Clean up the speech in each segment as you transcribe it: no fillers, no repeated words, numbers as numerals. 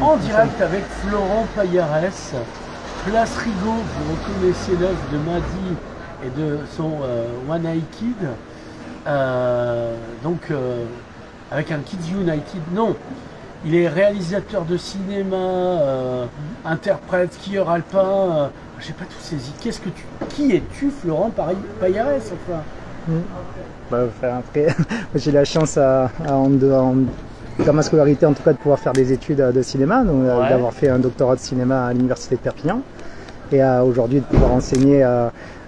En direct avec Florent Paillarès, Place Rigaud, vous reconnaissez l'œuvre de Madi et de son One Eye Kid, avec un Kids United, non, il est réalisateur de cinéma, interprète, skieur alpin, je sais pas tous ces qui es-tu Florent Paillarès enfin Après, j'ai la chance dans ma scolarité en tout cas de pouvoir faire des études de cinéma, donc d'avoir fait un doctorat de cinéma à l'université de Perpignan et aujourd'hui de pouvoir enseigner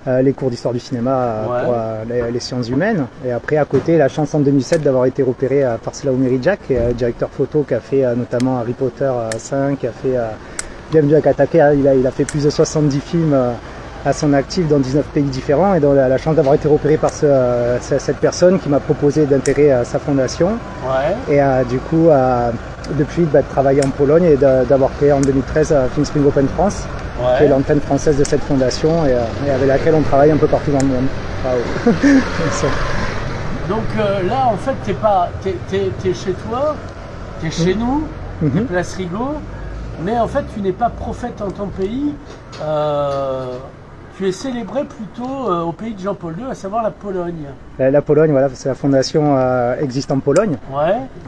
les cours d'histoire du cinéma pour les sciences humaines. Et après à côté la chance en 2007 d'avoir été repéré par Slawomir Jack, directeur photo qui a fait notamment Harry Potter 5, qui a fait Bienvenue à Kataka, il a fait plus de 70 films à son actif dans 19 pays différents et donc la chance d'avoir été repéré par cette personne qui m'a proposé d'intégrer sa fondation et du coup depuis de travailler en Pologne et d'avoir créé en 2013 Film Spring Open France qui est l'antenne française de cette fondation et avec laquelle on travaille un peu partout dans le monde. Donc là en fait t'es chez toi, t'es chez nous, t'es Place Rigaud, mais en fait tu n'es pas prophète en ton pays. Tu es célébré plutôt au pays de Jean-Paul II, à savoir la Pologne. La Pologne, voilà, parce que la fondation existe en Pologne.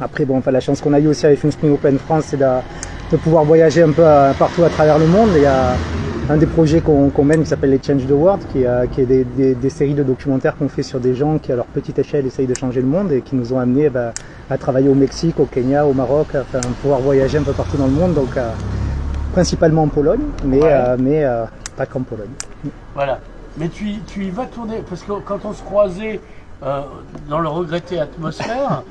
Après, la chance qu'on a eu aussi avec Film Spring Open France, c'est de pouvoir voyager un peu partout à travers le monde. Il y a un des projets qu'on mène qui s'appelle les Change the World, qui est des séries de documentaires qu'on fait sur des gens qui, à leur petite échelle, essayent de changer le monde et qui nous ont amenés à travailler au Mexique, au Kenya, au Maroc, pouvoir voyager un peu partout dans le monde, donc principalement en Pologne, mais pas qu'en Pologne. Voilà. Mais tu y vas tourner, parce que quand on se croisait dans le regretté atmosphère,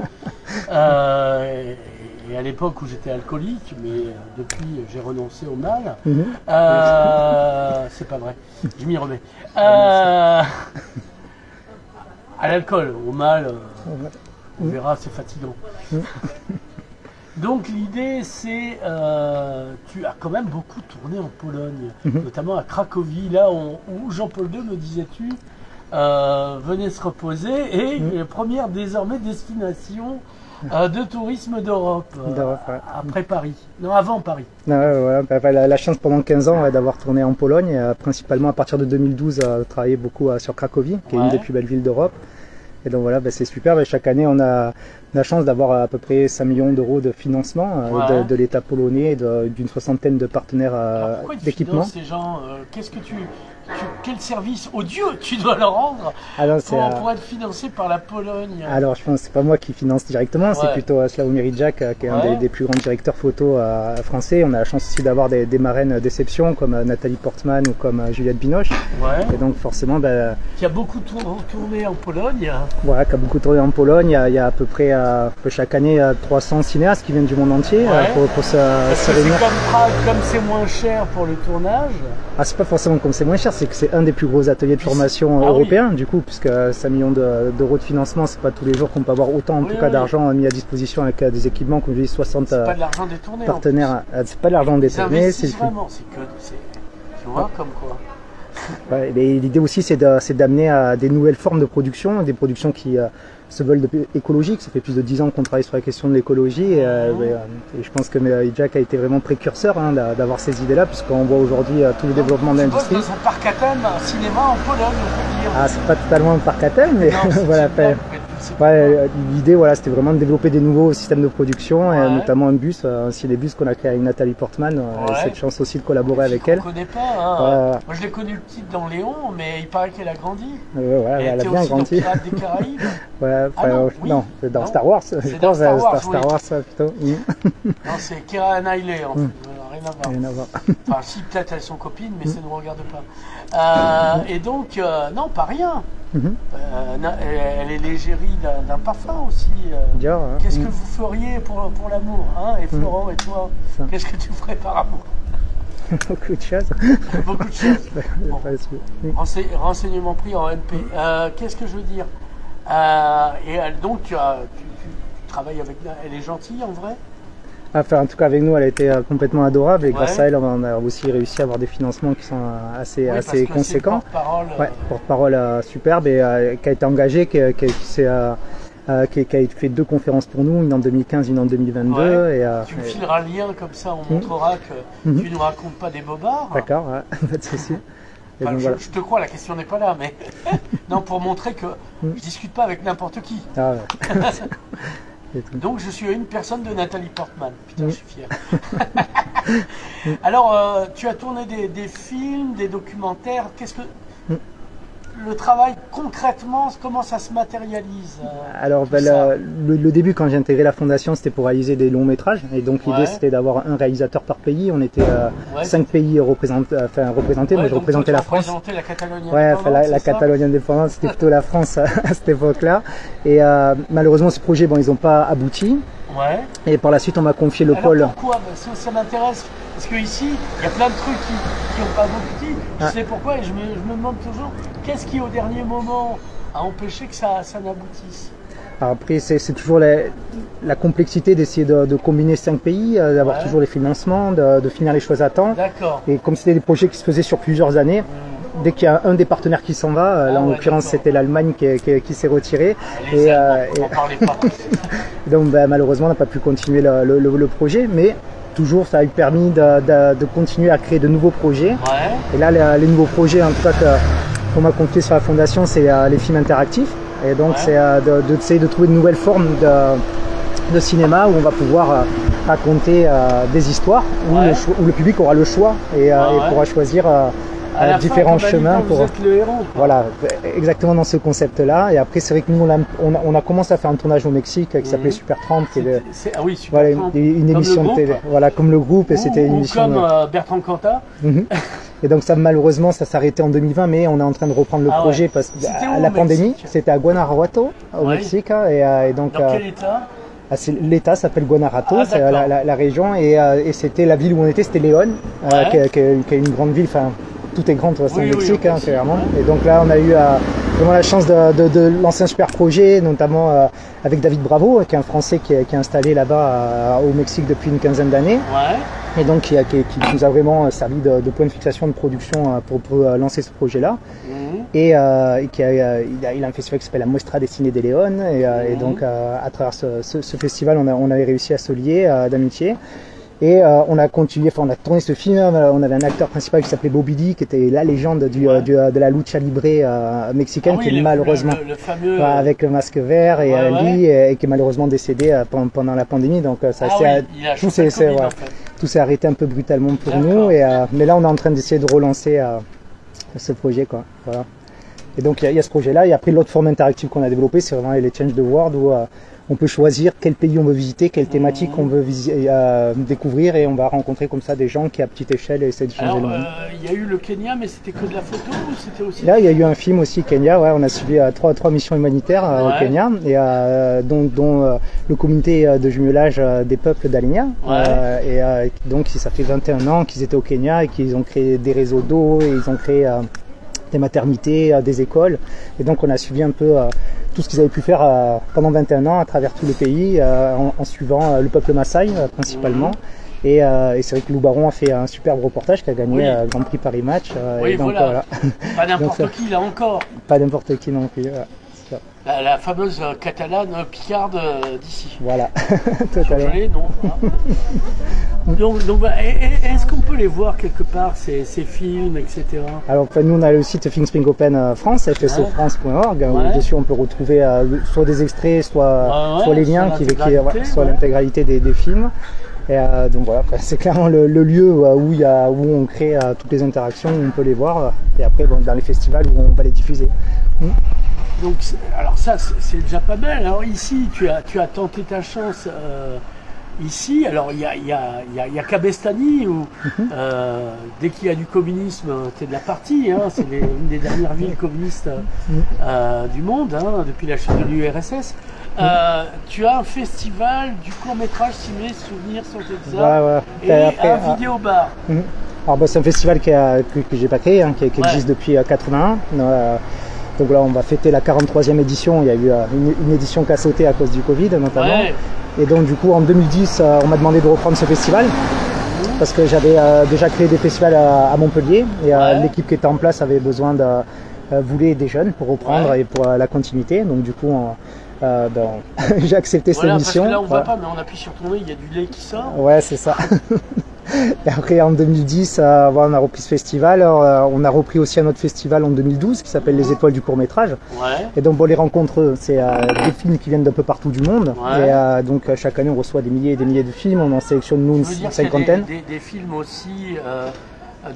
et à l'époque où j'étais alcoolique, mais depuis j'ai renoncé au mal, c'est pas vrai, je m'y remets. À l'alcool, au mal, on verra, c'est fatigant. Donc l'idée c'est, tu as quand même beaucoup tourné en Pologne, notamment à Cracovie, là où Jean-Paul II, me disais-tu, venait se reposer, et première désormais destination de tourisme d'Europe, après Paris, non avant Paris. La chance pendant 15 ans d'avoir tourné en Pologne, principalement à partir de 2012, travaillé beaucoup sur Cracovie, qui est une des plus belles villes d'Europe. Et donc voilà, c'est super. Chaque année, on a la chance d'avoir à peu près 5 millions d'euros de financement de l'État polonais et d'une soixantaine de partenaires d'équipement. Ces gens, quel service odieux tu dois leur rendre pour être financé par la Pologne? Alors je pense que c'est pas moi qui finance directement, c'est plutôt Slawomir Jack qui est un des plus grands directeurs photo français. On a la chance aussi d'avoir des marraines d'exception comme Nathalie Portman ou comme Juliette Binoche. Et donc forcément, qui a beaucoup tourné en Pologne. Voilà, qui a beaucoup tourné en Pologne. Il y a à peu près chaque année 300 cinéastes qui viennent du monde entier pour se réunir. Comme c'est moins cher pour le tournage. C'est pas forcément comme c'est moins cher, c'est que c'est un des plus gros ateliers de formation européens, du coup, puisque 5 millions d'euros de financement, c'est pas tous les jours qu'on peut avoir autant, en tout cas, d'argent mis à disposition avec des équipements, comme je dis, 60 c'est pas de l'argent détourné, partenaires. C'est pas de l'argent détourné, c'est vraiment, tu vois, comme quoi. L'idée aussi, c'est d'amener à des nouvelles formes de production, des productions qui se veulent écologiques. Ça fait plus de 10 ans qu'on travaille sur la question de l'écologie et je pense que Jack a été vraiment précurseur d'avoir ces idées-là, puisqu'on voit aujourd'hui tout le développement de l'industrie. Dans un parc à thème, un cinéma en Pologne, on peut dire. C'est pas totalement un parc à thème, mais voilà. L'idée, c'était vraiment de développer des nouveaux systèmes de production, et notamment un bus, un Cinébus qu'on a créé avec Nathalie Portman. Cette chance aussi de collaborer avec elle. Je ne connais pas. Moi, je l'ai connue petite dans Léon, mais il paraît qu'elle a grandi. Elle a bien grandi. Dans Pirates des Caraïbes. Non, dans Star Wars. C'est dans Star Wars, plutôt. Non, c'est Keira Knightley en fait. Rien à voir. Enfin, si, peut-être elles sont copines, mais ça ne nous regarde pas. Et donc, non, pas rien. Elle est l'égérie d'un parfum aussi. Qu'est-ce que vous feriez pour l'amour, Et Florent et toi, qu'est-ce que tu ferais par amour? Beaucoup de choses. Beaucoup de choses. Renseignements pris en MP. Qu'est-ce que je veux dire? Et donc tu travailles avec elle. Elle est gentille en vrai? En tout cas avec nous, elle a été complètement adorable, et grâce à elle, on a aussi réussi à avoir des financements qui sont assez conséquents. Porte-parole superbe, et qui a été engagée, qui s'est qui a fait 2 conférences pour nous, une en 2015, une en 2022. Ouais. Tu me fileras le lien, comme ça on montrera que tu ne nous racontes pas des bobards. D'accord, pas de souci. Enfin, voilà. Je te crois, la question n'est pas là, mais non, pour montrer que je ne discute pas avec n'importe qui. Ah ouais. Donc je suis une personne de Nathalie Portman. Putain, je suis fier. Alors, tu as tourné des films, des documentaires. Qu'est-ce que le travail concrètement, comment ça se matérialise? Alors le début, quand j'ai intégré la fondation, c'était pour réaliser des longs métrages, et donc l'idée c'était d'avoir un réalisateur par pays. On était 5 pays représentés, moi je représentais la France. La Catalogne la Catalogne indépendante, c'était plutôt la France à cette époque-là. Et malheureusement ce projet, ils n'ont pas abouti. Ouais. Et par la suite on m'a confié le pôle. Pourquoi? Ça m'intéresse, parce qu'ici il y a plein de trucs qui n'ont pas abouti. Je sais pourquoi, et je me demande toujours qu'est-ce qui au dernier moment a empêché que ça n'aboutisse. Après c'est toujours la complexité d'essayer de combiner 5 pays, d'avoir toujours les financements, de finir les choses à temps. D'accord. Et comme c'était des projets qui se faisaient sur plusieurs années, dès qu'il y a un des partenaires qui s'en va, là en l'occurrence c'était l'Allemagne qui s'est retirée. Donc malheureusement on n'a pas pu continuer le projet, mais toujours ça a eu permis de continuer à créer de nouveaux projets. Ouais. Et là les nouveaux projets en tout cas qu'on m'a confié sur la fondation, c'est les films interactifs. Et donc c'est d'essayer de trouver de nouvelles formes de cinéma où on va pouvoir raconter des histoires, où le public aura le choix et pourra choisir différents chemins pour le héros, voilà, exactement dans ce concept là. Et après c'est vrai que nous on a commencé à faire un tournage au Mexique qui s'appelait Super Tramp, qui est une émission de télé, comme le groupe, et c'était une émission comme Bertrand Cantat. Et donc ça malheureusement ça s'arrêtait en 2020, mais on est en train de reprendre le projet parce que la pandémie, c'était à Guanajuato au Mexique, et donc dans quel état? L'état s'appelle Guanajuato, c'est la région, et c'était la ville où on était, c'était Léon, qui est une grande ville, enfin tout est grand au Mexique, clairement. Et donc là on a eu vraiment la chance de lancer un super projet, notamment avec David Bravo, qui est un Français qui est installé là-bas au Mexique depuis une quinzaine d'années. Et donc qui nous a vraiment servi de point de fixation de production pour lancer ce projet-là. Et il a un festival qui s'appelle la Mostra des Ciné de Léon, et donc à travers ce festival on avait réussi à se lier d'amitié. Et on a continué, on a tourné ce film, on avait un acteur principal qui s'appelait Bobby D, qui était la légende de la lucha libre mexicaine, qui est malheureusement, le fameux, avec le masque vert et qui est malheureusement décédé pendant la pandémie. Donc tout s'est arrêté un peu brutalement pour nous, mais là on est en train d'essayer de relancer ce projet, quoi. Voilà. Et donc il y a ce projet-là, et après l'autre forme interactive qu'on a développée, c'est vraiment les Change the World, où on peut choisir quel pays on veut visiter, quelle thématique on veut découvrir, et on va rencontrer comme ça des gens qui à petite échelle essaient de changer le monde. Il y a eu le Kenya, mais c'était que de la photo, ou c'était aussi... Là il y a eu un film aussi Kenya, on a suivi trois missions humanitaires au Kenya, et dont le comité de jumelage des peuples d'Alenia, et donc ça fait 21 ans qu'ils étaient au Kenya et qu'ils ont créé des réseaux d'eau, et ils ont créé des maternités, des écoles, et donc on a suivi un peu tout ce qu'ils avaient pu faire pendant 21 ans à travers tout le pays, en suivant le peuple Maasai principalement. Et c'est vrai que Lou Baron a fait un superbe reportage qui a gagné Grand Prix Paris Match. Et donc, voilà. Pas n'importe qui là encore. Pas n'importe qui non plus. La fameuse catalane picarde d'ici. Voilà, totalement. Donc est-ce qu'on peut les voir quelque part, ces films, etc. Alors nous on a le site Think Spring Open France, fsfrance.org, où dessus on peut retrouver soit des extraits, soit les liens, soit l'intégralité des films. Et donc voilà, c'est clairement le lieu où on crée toutes les interactions, où on peut les voir, et après dans les festivals où on va les diffuser. Donc, alors ça, c'est déjà pas mal. Alors ici, tu as tenté ta chance ici. Alors il y a Cabestany, où dès qu'il y a du communisme, t'es de la partie. C'est une des dernières villes communistes du monde, depuis la chute de l'URSS. Tu as un festival du court-métrage ciné Souvenirs sur Texas et un vidéo-bar. Alors c'est un festival que j'ai pas créé, qui existe depuis 81. Donc là, on va fêter la 43e édition. Il y a eu une édition qui a sauté à cause du Covid, notamment. Et donc, du coup, en 2010, on m'a demandé de reprendre ce festival. Parce que j'avais déjà créé des festivals à Montpellier. Et l'équipe qui était en place avait besoin voulait des jeunes pour reprendre et pour la continuité. Donc, du coup, j'ai accepté cette mission. Parce que là, on voit pas, mais on appuie sur ton nez, il y a du lait qui sort. Ouais, c'est ça. Et après, en 2010, on a repris ce festival. On a repris aussi un autre festival en 2012 qui s'appelle Les Étoiles du court-métrage. Ouais. Et donc, bon, les rencontres, c'est des films qui viennent d'un peu partout du monde. Ouais. Et donc, chaque année, on reçoit des milliers et des milliers de films. On en sélectionne, nous, une cinquantaine. Des films aussi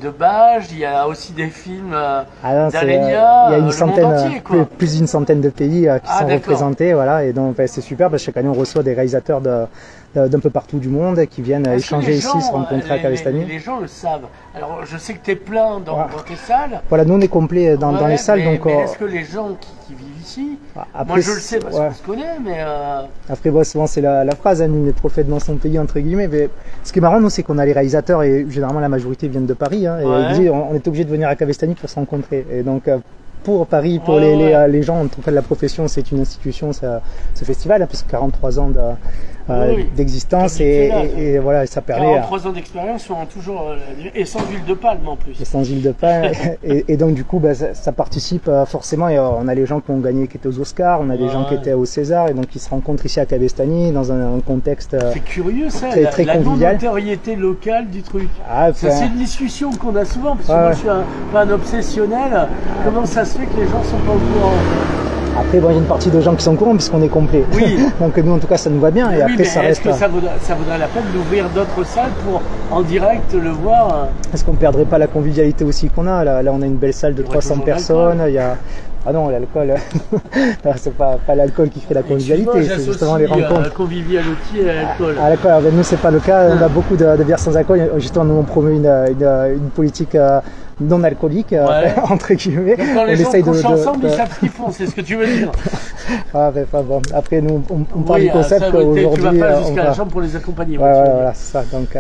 de Bage, il y a aussi des films d'Alenia, il y a une centaine, entier, plus d'une centaine de pays qui sont représentés. Voilà. Et donc, c'est super. Chaque année, on reçoit des réalisateurs d'un peu partout du monde qui viennent échanger ici, se rencontrer à Cavestany. Les gens le savent. Alors, je sais que tu es plein dans tes salles. Voilà, nous on est complet dans les salles. Mais, donc, mais est-ce que les gens qui vivent ici, après, moi je le sais parce qu'on se connaît, mais... Après, bon, souvent c'est la phrase, nul n'est prophète dans son pays, entre guillemets. Mais ce qui est marrant, nous, c'est qu'on a les réalisateurs, et généralement la majorité viennent de Paris, et on est obligé de venir à Cavestany pour se rencontrer. Et donc, pour Paris, pour les gens, en tout cas de la profession, c'est une institution, ce festival, parce que 43 ans d'existence, et voilà, ça permet... 43 ans d'expérience sont toujours... et sans huile de palme en plus. Et sans huile de palme, et donc du coup, ça participe forcément, et on a les gens qui ont gagné, qui étaient aux Oscars, on a des gens qui étaient au César, et donc ils se rencontrent ici à Cavestany, dans un contexte c'est curieux, ça, très convivial. La notoriété locale du truc. Ça, c'est une discussion qu'on a souvent, parce que moi je suis pas un obsessionnel. Comment ça se fait que les gens sont pas au courant? Après, bon, il y a une partie de gens qui sont au courant puisqu'on est complet. Oui. Donc nous, en tout cas, ça nous va bien. Et après, ça reste. Est-ce que ça vaudrait la peine d'ouvrir d'autres salles pour en direct le voir? Est-ce qu'on ne perdrait pas la convivialité aussi qu'on a là, on a une belle salle de 300 personnes. Il y a... Ah non, l'alcool, c'est pas l'alcool qui fait la convivialité, c'est justement les rencontres. Convivialité et l'alcool. Ah d'accord, nous c'est pas le cas, on a beaucoup de bières sans alcool, justement nous on promeut une politique non alcoolique, entre guillemets. Donc quand les gens couchent ensemble, ils savent ce qu'ils font, c'est ce que tu veux dire. Bon. Après nous on parle du concept qu'aujourd'hui... Tu vas pas jusqu'à la chambre pour les accompagner. Voilà, c'est ça. Donc,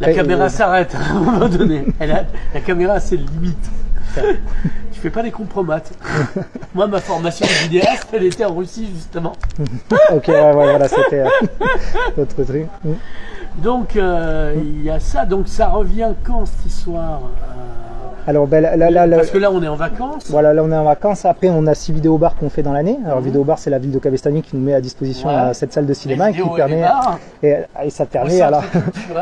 la caméra s'arrête à un moment donné, la caméra a ses limites. Tu fais pas des compromates. Moi, ma formation de vidéaste, elle était en Russie, justement. Ok, voilà, c'était notre truc. Donc, il y a ça. Donc, ça revient quand, cette histoire Alors, parce que là, on est en vacances. Voilà, là, on est en vacances. Après, on a 6 vidéobars qu'on fait dans l'année. Alors, vidéobar, c'est la ville de Cavestany qui nous met à disposition cette salle de cinéma et qui permet, et ça permet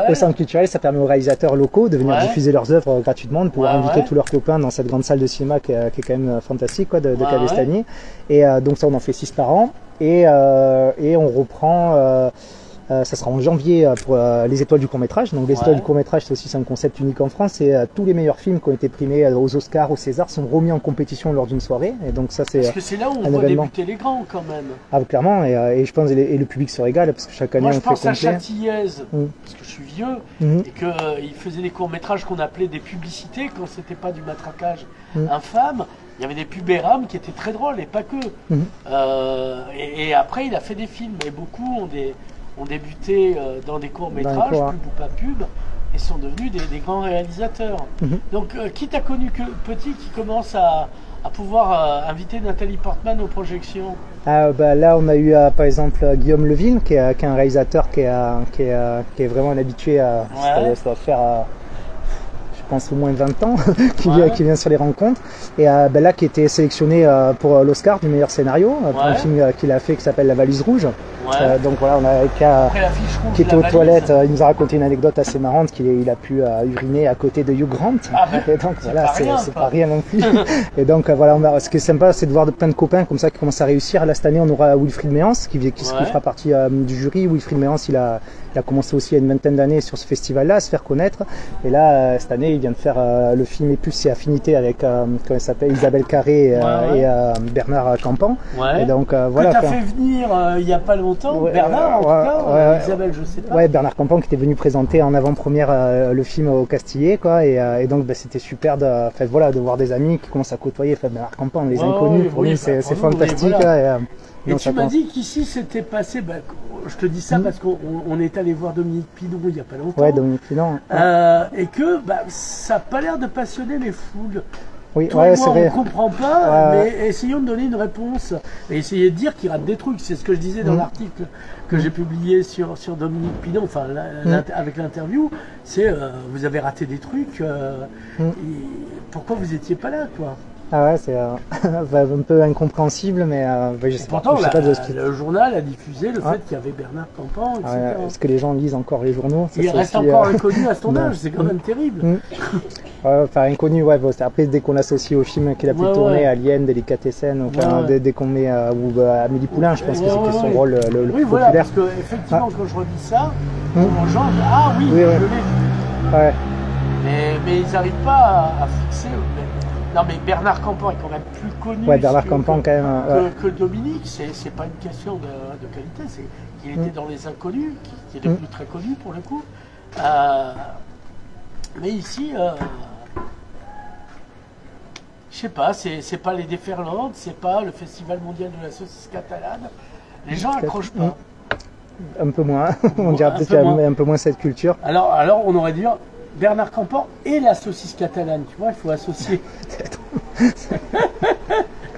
au centre culturel, ça permet aux réalisateurs locaux de venir diffuser leurs œuvres gratuitement, de pouvoir inviter tous leurs copains dans cette grande salle de cinéma qui est quand même fantastique, de Cavestany. Et donc, ça, on en fait 6 par an. Et on reprend. Ça sera en janvier pour les étoiles du court-métrage. Donc les étoiles du court-métrage, c'est un concept unique en France. Et tous les meilleurs films qui ont été primés aux Oscars, au César, sont remis en compétition lors d'une soirée. Et donc ça, c'est parce que c'est là où on voit débuter les grands quand même. Ah, clairement. Et je pense et le public se régale parce que chaque année on fait complet. Moi, je pense à Châtillaise, parce que je suis vieux, et qu'il faisait des courts-métrages qu'on appelait des publicités quand c'était pas du matraquage infâme. Il y avait des pubérames qui étaient très drôles et pas que. Et après, il a fait des films. Et beaucoup ont débuté dans des courts-métrages, pub ou pas pub, et sont devenus des grands réalisateurs. Donc, qui t'a connu petit qui commence à pouvoir inviter Nathalie Portman aux projections? Là, on a eu par exemple Guillaume Leville, qui est un réalisateur qui est vraiment un habitué. Ça doit faire... je pense au moins 20 ans, qui vient sur les rencontres. Et là, qui était sélectionné pour l'Oscar du meilleur scénario, pour un film qu'il a fait qui s'appelle La Valise Rouge. Donc voilà, on a qui était aux toilettes, il nous a raconté une anecdote assez marrante qu'il a pu uriner à côté de Hugh Grant. Et donc voilà, c'est pas rien non plus. Et donc voilà, ce qui est sympa, c'est de voir plein de copains comme ça qui commencent à réussir. Là, cette année, on aura Wilfried Méance qui fera partie du jury. Wilfried Méance, il a commencé aussi il y a une vingtaine d'années sur ce festival-là, à se faire connaître. Et là, cette année, il vient de faire le film Épus et Affinité avec comment il s'appelle, Isabelle Carré et Bernard Campan. Et donc voilà. Que t'as fait venir il y a pas longtemps, Bernard en tout cas, Isabelle je sais pas. Bernard Campan qui était venu présenter en avant-première le film au Castillet, quoi. Et donc c'était super de voir des amis qui commencent à côtoyer Bernard Campan, les inconnus. Pour lui, c'est fantastique. Et tu m'as dit qu'ici c'était passé, je te dis ça parce qu'on est allé voir Dominique Pinon il n'y a pas longtemps. Dominique Pinon. Et que ça n'a pas l'air de passionner les foules. Oui, toi et moi, on ne comprend pas, mais essayons de donner une réponse et essayez de dire qu'il rate des trucs. C'est ce que je disais dans l'article que j'ai publié sur Dominique Pinon, enfin avec l'interview. C'est vous avez raté des trucs. Pourquoi vous n'étiez pas là, quoi? Ah ouais, c'est un peu incompréhensible, mais je sais pourtant, pas le journal a diffusé le fait qu'il y avait Bernard Campan, etc. Est-ce que les gens lisent encore les journaux? Il reste encore inconnu à son âge, c'est quand même terrible. Enfin, inconnu, ouais. Bon, après, dès qu'on l'associe au film qu'il a pu tourner, Alien, Délicatessen, dès qu'on met Amélie Poulain, je pense que c'était son rôle le plus populaire. Voilà, parce qu'effectivement, quand je redis ça, les gens disent « Ah oui, je l'ai vu ». Ouais. Mais ils n'arrivent pas à fixer. Non, mais Bernard Campan est quand même plus connu Bernard Campan, quand même, que Dominique. C'est pas une question de qualité, c'est qu'il était dans Les Inconnus, qui est devenu très connu pour le coup. Mais ici, je sais pas, c'est pas les Déferlantes, c'est pas le Festival mondial de la saucisse catalane. Les gens accrochent pas. Un peu moins, on dirait peut-être qu'il y a un peu moins cette culture. Alors on aurait dit Bernard Campan et la saucisse catalane, tu vois, il faut associer.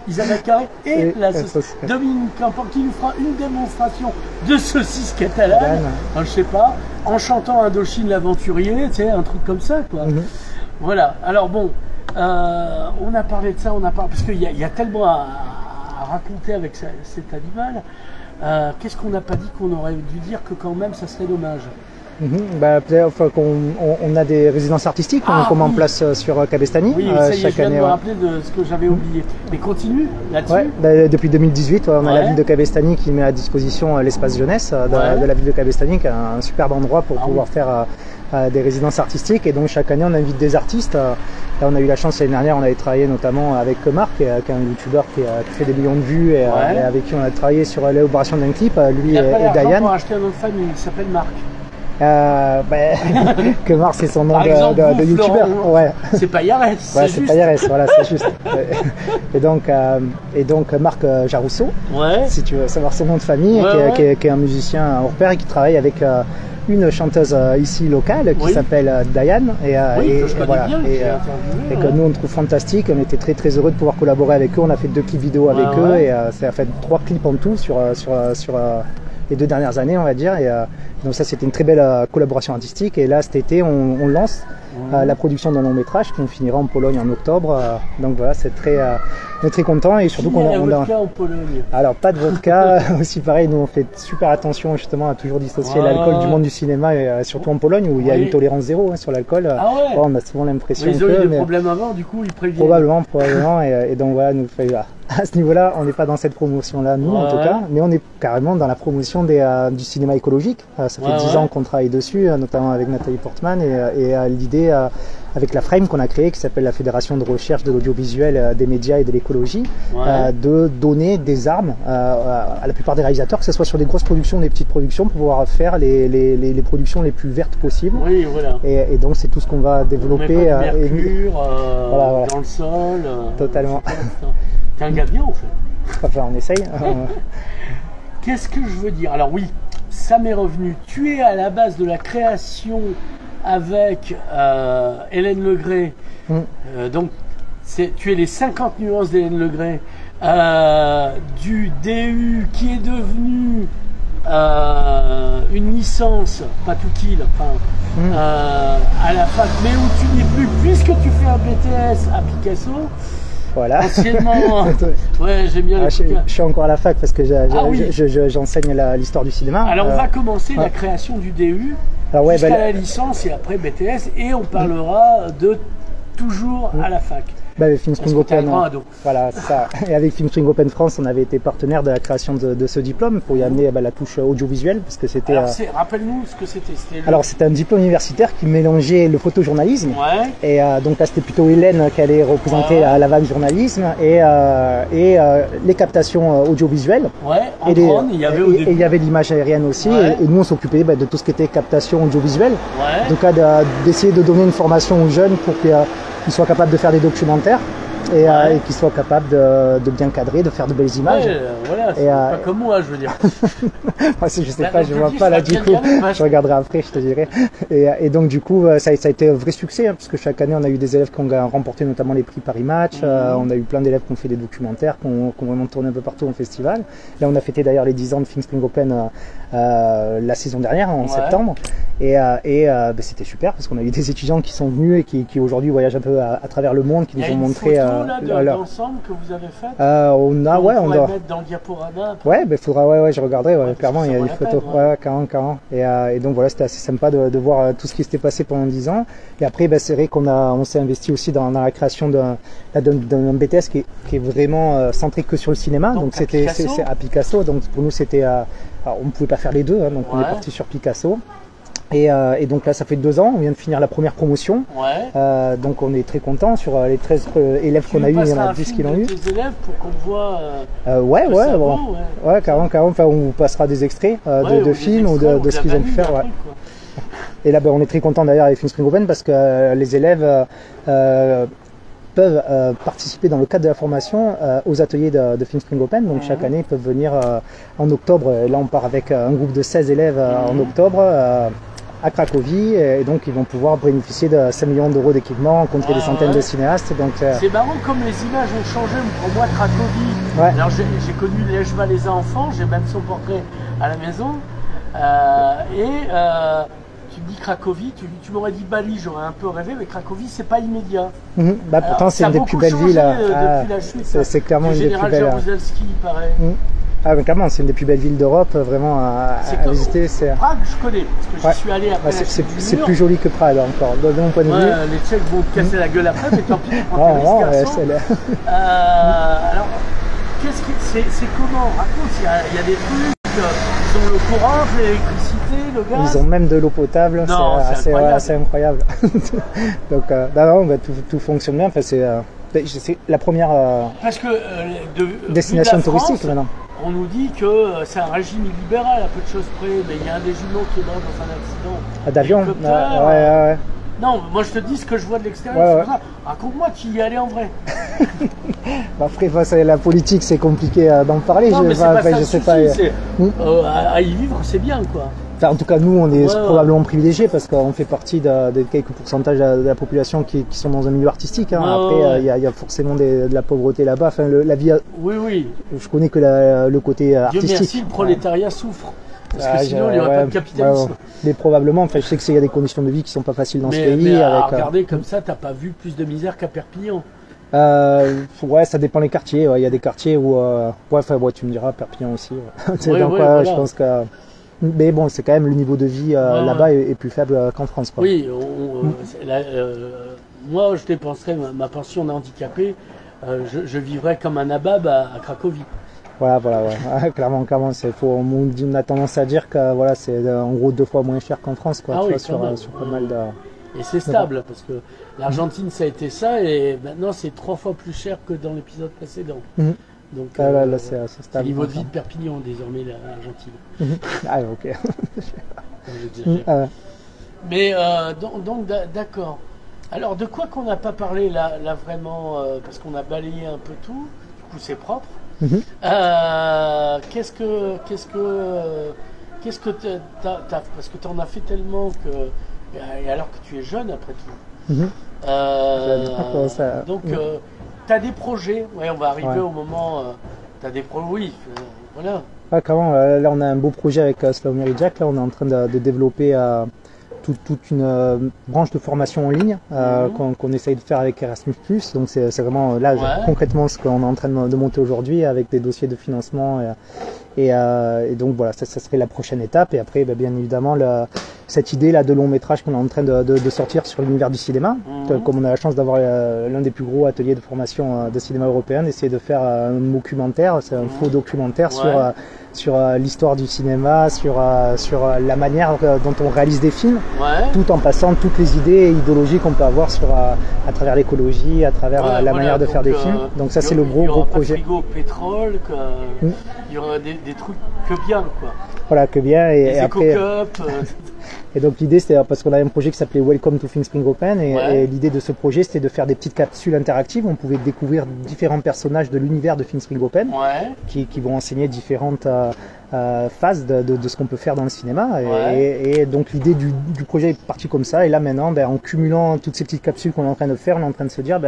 Isabelle Carré et la saucisse. Dominique Campan qui nous fera une démonstration de saucisse catalane, je sais pas, en chantant Indochine l'aventurier, tu sais, un truc comme ça, quoi. Voilà, alors bon, on a parlé de ça, parce qu'il y a tellement à raconter avec cet animal. Qu'est-ce qu'on n'a pas dit qu'on aurait dû dire que quand même ça serait dommage? Peut-être qu'on a des résidences artistiques qu'on met en place sur Cabestany. Oui, ça y est, chaque année. Je viens de me rappeler de ce que j'avais oublié. Mais continue là-dessus. Depuis 2018, on a la ville de Cabestany qui met à disposition l'espace jeunesse de la ville de Cabestany, qui est un superbe endroit pour pouvoir faire des résidences artistiques. Et donc chaque année, on invite des artistes. Là, on a eu la chance l'année dernière, on avait travaillé notamment avec Marc, qui est un youtubeur qui fait des millions de vues et avec qui on a travaillé sur l'élaboration d'un clip, lui et Diane. Pour acheter un nom de famille, il s'appelle Marc. Que Marc, c'est son nom de youtubeur. C'est pas Yarès. C'est pas Yarès, voilà, c'est juste. Et donc Marc Jarousseau, si tu veux savoir son nom de famille, qui est un musicien hors pair et qui travaille avec une chanteuse ici locale qui s'appelle Diane et que nous on trouve fantastique. On était très très heureux de pouvoir collaborer avec eux. On a fait 2 clips vidéo avec eux et ça a fait 3 clips en tout sur les 2 dernières années, on va dire. Et donc ça, c'était une très belle collaboration artistique. Et là, cet été, on lance la production d'un long métrage qu'on finira en Pologne en octobre. Donc voilà, on est très content et surtout qu'on a vodka en Pologne. Alors pas de vodka, aussi pareil. Nous on fait super attention justement à toujours dissocier l'alcool du monde du cinéma et surtout en Pologne où il y a une tolérance zéro sur l'alcool. On a souvent l'impression ils ont eu des problèmes avant, du coup ils préviennent. Probablement. Et donc voilà, nous à ce niveau-là, on n'est pas dans cette promotion-là, nous en tout cas, mais on est carrément dans la promotion du cinéma écologique. Ça fait 10 ans qu'on travaille dessus, notamment avec Nathalie Portman, et l'idée avec la Frame qu'on a créée, qui s'appelle la Fédération de recherche de l'audiovisuel, des médias et de l'écologie, de donner des armes à la plupart des réalisateurs, que ce soit sur des grosses productions ou des petites productions, pour pouvoir faire les productions les plus vertes possibles. Oui, voilà. Et donc c'est tout ce qu'on va développer. Mercure, dans le sol. Totalement. T'es un gars bien en fait. Enfin, on essaye. Qu'est-ce que je veux dire? Alors oui, ça m'est revenu. Tu es à la base de la création avec Hélène Legré. Donc, tu es les 50 nuances d'Hélène Legré. Du DU qui est devenu une licence, pas tout kill, à la fac, mais où tu n'es plus, puisque tu fais un BTS à Picasso. Voilà. Anciennement, j'aime bien je suis encore à la fac parce que j'enseigne l'histoire du cinéma. Alors on va commencer la création du DU jusqu'à la licence et après BTS et on parlera de toujours à la fac. Avec Film Spring Open, voilà, ça. Et avec Film Spring Open France, on avait été partenaire de la création de ce diplôme pour y amener la touche audiovisuelle, parce que c'était. Rappelle-nous ce que c'était. Alors c'était un diplôme universitaire qui mélangeait le photojournalisme. Et donc là c'était plutôt Hélène qui allait représenter la vague journalisme et les captations audiovisuelles. Il y avait au début. Et il y avait l'image aérienne aussi. Et nous on s'occupait de tout ce qui était captation audiovisuelle. Donc d'essayer de donner une formation aux jeunes pour qu'ils soient capables de faire des documentaires et qu'ils soient capables de bien cadrer, de faire de belles images. C'est pas comme moi, je veux dire. Moi, je sais pas, je vois pas là du coup. Je regarderai après, je te dirai. Et donc du coup, ça a été un vrai succès, parce que chaque année, on a eu des élèves qui ont remporté notamment les prix Paris Match. On a eu plein d'élèves qui ont fait des documentaires, qui ont vraiment tourné un peu partout en festival. Là, on a fêté d'ailleurs les 10 ans de Film Spring Open la saison dernière, en septembre. Et c'était super, parce qu'on a eu des étudiants qui sont venus et qui aujourd'hui voyagent un peu à travers le monde, qui nous ont montré. d'ensemble que vous avez fait. On a, ouais, on doit mettre dans le diaporama. Ouais, ben faudra, ouais, je regarderai, clairement, il y a des photos, carrément. Et donc voilà, c'était assez sympa de voir tout ce qui s'était passé pendant 10 ans. Et après, ben, c'est vrai on s'est investi aussi dans la création d'un BTS qui est vraiment centré que sur le cinéma. Donc c'était à Picasso. Donc pour nous, c'était, on ne pouvait pas faire les deux, hein, donc on est parti sur Picasso. Et donc là, ça fait 2 ans, on vient de finir la première promotion. Donc on est très content. Sur les 13 élèves qu'on a eu, il y en a 10 qui l'ont eu. Tes élèves pour qu'on voit. Carrément. Enfin, on vous passera des extraits de films ou de ce qu'ils ont pu faire. Et là, on est très content d'ailleurs avec Film Spring Open parce que les élèves peuvent participer dans le cadre de la formation aux ateliers de Film Spring Open. Donc chaque année, ils peuvent venir en octobre. Et là, on part avec un groupe de 16 élèves en octobre à Cracovie. Et donc, ils vont pouvoir bénéficier de 5 millions d'euros d'équipement, rencontrer des centaines de cinéastes. C'est marrant comme les images ont changé. Pour moi, Cracovie, alors j'ai connu Lech Walesa enfant, j'ai même son portrait à la maison. Tu me dis Cracovie, tu m'aurais dit Bali, j'aurais un peu rêvé, mais Cracovie, c'est pas immédiat. Pourtant, c'est une des plus belles villes. C'est clairement une des plus belles. Jaruzelski, pareil. Mais clairement, c'est une des plus belles villes d'Europe, vraiment à visiter. Prague, je connais, parce que j'y suis allé après. C'est plus joli que Prague encore, de mon point de vue. Les Tchèques vont te casser la gueule après, mais tant pis, alors, c'est comment? Raconte, il y a des trucs. Ils ont le courant, l'électricité, le gaz. Ils ont même de l'eau potable, c'est assez incroyable. Donc, tout fonctionne bien. Enfin, c'est la première destination touristique maintenant. On nous dit que c'est un régime illibéral à peu de choses près, mais il y a un des jumeaux qui est mort dans un accident. D'avion. Non, moi je te dis ce que je vois de l'extérieur. Raconte-moi, tu y allais en vrai. Après, la politique, c'est compliqué d'en parler. Non, je sais pas. À y vivre, c'est bien, quoi. Enfin, en tout cas, nous, on est probablement privilégiés parce qu'on fait partie de quelques pourcentages de la population qui sont dans un milieu artistique. Après, il y a forcément de la pauvreté là-bas. Enfin, la vie. Oui. Je connais que le côté artistique. Dieu merci, le prolétariat souffre. Parce que sinon, il n'y aurait pas de capitalisme. Mais probablement, je sais qu'il y a des conditions de vie qui ne sont pas faciles dans ce pays. Mais regarder comme ça, tu n'as pas vu plus de misère qu'à Perpignan. Ça dépend des quartiers. Il y a des quartiers où... tu me diras, Perpignan aussi. Je pense que... Mais bon, c'est quand même le niveau de vie là-bas est plus faible qu'en France. Quoi. Oui, moi, je dépenserais ma pension d'handicapé. Je vivrais comme un nabab à Cracovie. Voilà. Clairement, on a tendance à dire que c'est en gros 2 fois moins cher qu'en France, quoi. Sur pas mal de. Et c'est stable parce que l'Argentine ça a été ça et maintenant c'est 3 fois plus cher que dans l'épisode précédent. Donc là, c'est stable. C'est le niveau de vie de Perpignan désormais l'Argentine. Ok. Mais donc d'accord. Alors de quoi qu'on n'a pas parlé là vraiment parce qu'on a balayé un peu tout. Du coup c'est propre. Qu'est-ce que t'as parce que tu en as fait tellement que et alors que tu es jeune après tout. Donc tu as des projets. On va arriver au moment. Tu as des projets. Voilà. Là on a un beau projet avec Slow Mary Jack. Là on est en train de développer toute une branche de formation en ligne qu'on essaye de faire avec Erasmus+. Donc c'est vraiment là concrètement ce qu'on est en train de monter aujourd'hui avec des dossiers de financement et donc voilà, ça serait la prochaine étape. Et après bien évidemment cette idée là de long métrage qu'on est en train de sortir sur l'univers du cinéma, comme on a la chance d'avoir l'un des plus gros ateliers de formation de cinéma européen, d'essayer de faire un documentaire, c'est un faux documentaire sur l'histoire du cinéma, sur la manière dont on réalise des films, tout en passant toutes les idées idéologiques qu'on peut avoir à travers l'écologie, à travers la manière de faire des films. Donc ça c'est le gros projet. Il y aura pas de frigo pétrole, il y aura des trucs que bien, quoi. Voilà, que bien. Et après, Et donc l'idée c'était parce qu'on avait un projet qui s'appelait Welcome to Film Spring Open et l'idée de ce projet c'était de faire des petites capsules interactives où on pouvait découvrir différents personnages de l'univers de Film Spring Open qui vont enseigner différentes phase de ce qu'on peut faire dans le cinéma. Et donc l'idée du projet est partie comme ça. Et là maintenant, en cumulant toutes ces petites capsules qu'on est en train de faire, on est en train de se dire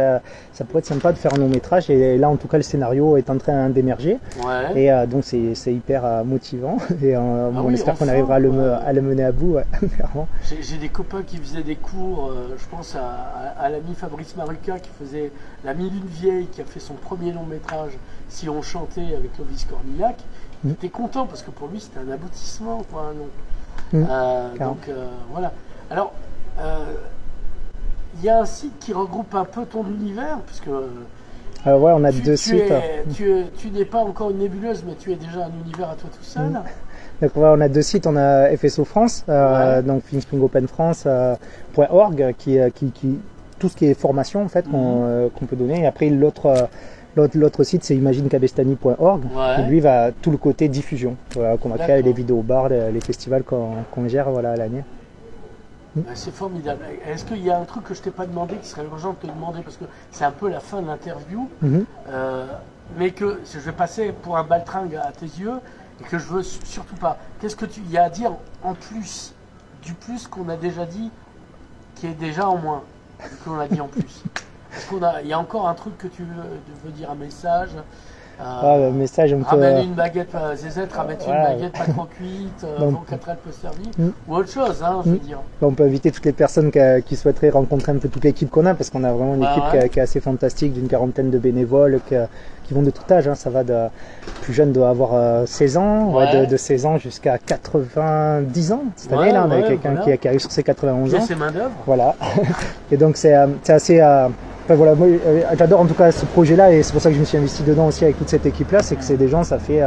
ça pourrait être sympa de faire un long métrage. Et là en tout cas le scénario est en train d'émerger. Et donc c'est hyper motivant. Et on espère qu'on arrivera à le mener à bout. J'ai des copains qui faisaient des cours, je pense à l'ami Fabrice Maruca qui faisait La Mille Une Vieille, qui a fait son premier long métrage Si on chantait avec Clovis Cornillac. Il était content parce que pour lui c'était un aboutissement, quoi, donc voilà. Alors il y a un site qui regroupe un peu ton univers, puisque on a deux sites. Tu n'es pas encore une nébuleuse, mais tu es déjà un univers à toi tout seul. Donc on a deux sites, on a FSO France, donc Film Spring Open France.org qui tout ce qui est formation en fait qu'on peut donner. Et après l'autre site c'est imaginecabestany.org qui lui va tout le côté diffusion, qu'on va créer les vidéos bars, les festivals qu'on gère à l'année. C'est formidable. Est-ce qu'il y a un truc que je t'ai pas demandé qui serait urgent de te demander, parce que c'est un peu la fin de l'interview, mais que je vais passer pour un baltringue à tes yeux et que je veux surtout pas. Qu'est-ce que tu y a à dire en plus du plus qu'on a déjà dit, qui est déjà en moins qu'on a dit en plus? Est-ce qu'il y a encore un truc que tu veux dire, un message? Le message, ramène une baguette, Zézette, ramène une baguette pas trop cuite, avant qu'elle peut servir, ou autre chose, je veux dire. On peut inviter toutes les personnes qui souhaiteraient rencontrer un peu toute l'équipe qu'on a, parce qu'on a vraiment une équipe qui est assez fantastique, d'une 40aine de bénévoles qui vont de tout âge. Ça va de plus jeune doit avoir 16 ans, de 16 ans jusqu'à 90 ans. Cette année, là, on a quelqu'un qui arrive sur ses 91 ans. Qui a ses mains d'œuvre. Voilà. Et donc c'est assez... moi j'adore en tout cas ce projet-là, et c'est pour ça que je me suis investi dedans aussi avec toute cette équipe-là, c'est que c'est des gens, ça fait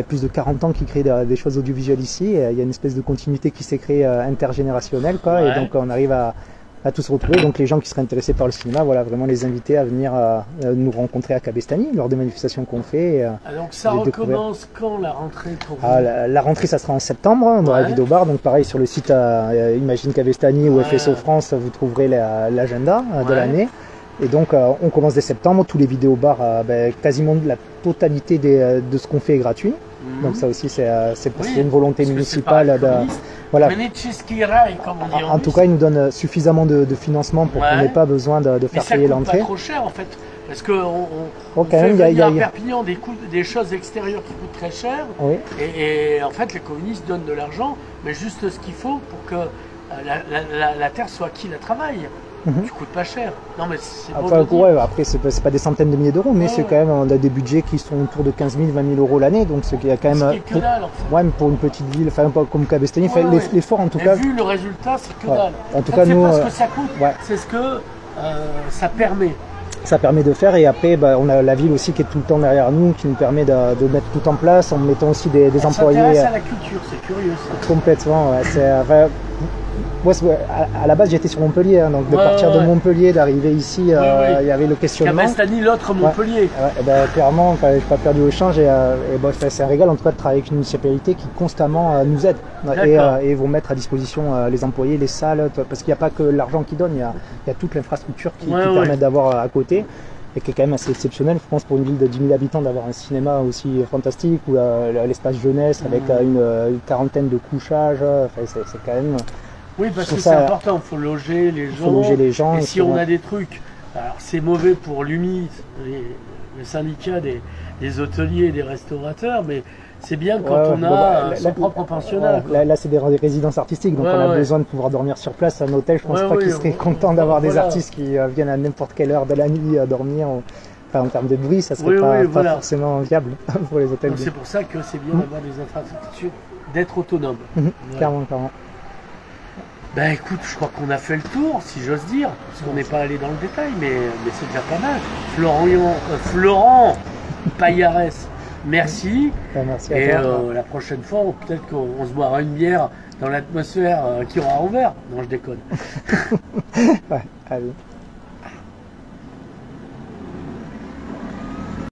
plus de 40 ans qu'ils créent des choses audiovisuelles ici, et il y a une espèce de continuité qui s'est créée intergénérationnelle, et donc on arrive à tous se retrouver. Donc les gens qui seraient intéressés par le cinéma, vraiment les inviter à venir nous rencontrer à Cabestany lors des manifestations qu'on fait. Donc ça recommence quand la rentrée pour vous? La rentrée, ça sera en septembre dans la vidéo bar. Donc pareil sur le site Imagine Cabestany ou FSO France, vous trouverez l'agenda de l'année. Et donc on commence dès septembre, tous les vidéos bars, quasiment la totalité de ce qu'on fait est gratuit. Donc ça aussi c'est parce qu'il y a une volonté municipale voilà. En tout cas, ils nous donnent suffisamment de financement pour qu'on n'ait pas besoin de faire payer l'entrée. C'est pas trop cher en fait, parce que on fait venir à Perpignan des choses extérieures qui coûtent très cher, et en fait les communistes donnent de l'argent, mais juste ce qu'il faut pour que la terre soit qui la travaille. Tu coûtes pas cher. Non, mais c'est après, c'est pas des centaines de milliers d'euros, mais c'est quand même, on a des budgets qui sont autour de 15 000, 20 000 euros l'année, donc c'est qu'il y a quand même. Que dalle, en fait. Pour une petite ville, pas comme Cabestany, l'effort en tout cas. Vu le résultat, c'est que dalle. En tout cas, nous. C'est pas ce que ça coûte, c'est ce que ça permet. Ça permet de faire, et après on a la ville aussi qui est tout le temps derrière nous, qui nous permet de mettre tout en place en mettant aussi des employés. Ça s'intéresse à la culture, c'est curieux ça. Complètement, moi, à la base, j'étais sur Montpellier, donc de partir de Montpellier, d'arriver ici, il y avait le questionnement. Cabestany, l'autre Montpellier. Clairement, je n'ai pas perdu au change, et c'est un régal en tout cas de travailler avec une municipalité qui constamment nous aide et vont mettre à disposition les employés, les salles, parce qu'il n'y a pas que l'argent qui donne, il y a toute l'infrastructure qui permet d'avoir à côté, et qui est quand même assez exceptionnel, je pense, pour une ville de 10 000 habitants, d'avoir un cinéma aussi fantastique, ou l'espace jeunesse avec une quarantaine de couchages, c'est quand même... Oui, parce que c'est important, il faut loger les gens. Et si on a des trucs, alors c'est mauvais pour l'UMI, le syndicat des hôteliers et des restaurateurs, mais c'est bien quand on a son propre pensionnat. Là, c'est des résidences artistiques, donc on a besoin de pouvoir dormir sur place. Un hôtel, je pense pas qu'ils seraient contents d'avoir des artistes qui viennent à n'importe quelle heure de la nuit dormir. En termes de bruit, ça serait pas forcément viable pour les hôtels. C'est pour ça que c'est bien d'avoir des infrastructures, d'être autonome. Clairement. Écoute, je crois qu'on a fait le tour, si j'ose dire, parce qu'on n'est pas allé dans le détail, mais c'est déjà pas mal. Florent Paillarès, merci. Merci à toi. Et la prochaine fois, peut-être qu'on se boira une bière dans l'atmosphère qui aura ouvert. Non, je déconne. Allez.